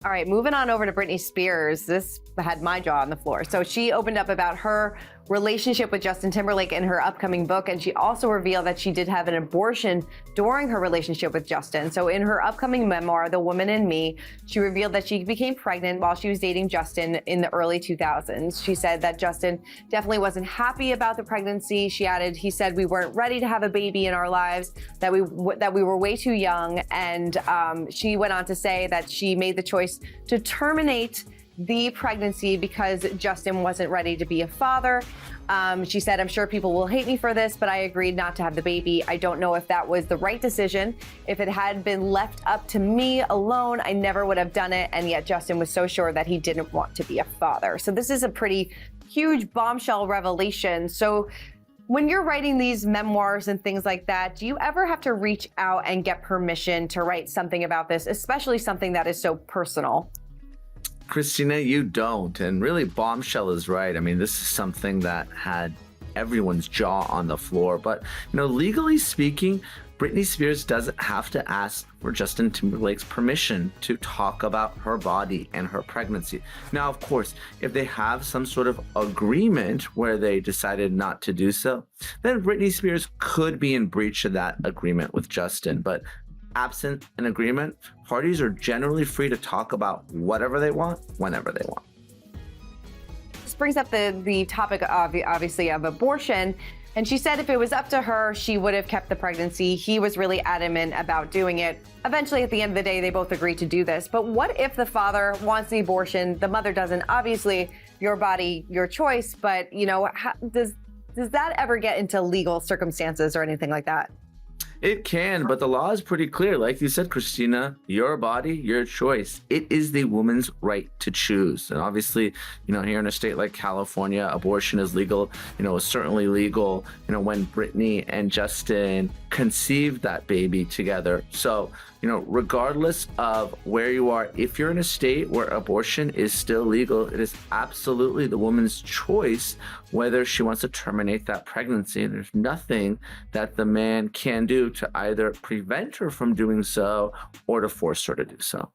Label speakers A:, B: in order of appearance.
A: All right, moving on over to Britney Spears. This had my jaw on the floor. So she opened up about her relationship with Justin Timberlake in her upcoming book, and she also revealed that she did have an abortion during her relationship with Justin. So in her upcoming memoir, The Woman in Me, she revealed that she became pregnant while she was dating Justin in the early 2000s. She said that Justin definitely wasn't happy about the pregnancy. She added, he said we weren't ready to have a baby in our lives, that we were way too young. And she went on to say that she made the choice to terminate the pregnancy because Justin wasn't ready to be a father. She said, I'm sure people will hate me for this, but I agreed not to have the baby. I don't know if that was the right decision. If it had been left up to me alone, I never would have done it. And yet Justin was so sure that he didn't want to be a father. So this is a pretty huge bombshell revelation. So when you're writing these memoirs and things like that, do you ever have to reach out and get permission to write something about this, especially something that is so personal?
B: Christina, you don't. And really, Bombshell is right. I mean, this is something that had everyone's jaw on the floor. But, legally speaking, Britney Spears doesn't have to ask for Justin Timberlake's permission to talk about her body and her pregnancy. Now, of course, if they have some sort of agreement where they decided not to do so, then Britney Spears could be in breach of that agreement with Justin. But absent an agreement, parties are generally free to talk about whatever they want, whenever they want.
A: This brings up the topic of obviously of abortion. And she said if it was up to her, she would have kept the pregnancy. He was really adamant about doing it. Eventually, at the end of the day, they both agreed to do this. But what if the father wants the abortion, the mother doesn't? Obviously, your body, your choice. But, does that ever get into legal circumstances or anything like that?
B: It can, but the law is pretty clear. Like you said, Christina, your body, your choice. It is the woman's right to choose. And obviously, here in a state like California, abortion is legal. It was certainly legal, when Britney and Justin conceived that baby together. So, regardless of where you are, if you're in a state where abortion is still legal, it is absolutely the woman's choice whether she wants to terminate that pregnancy. And there's nothing that the man can do to either prevent her from doing so or to force her to do so.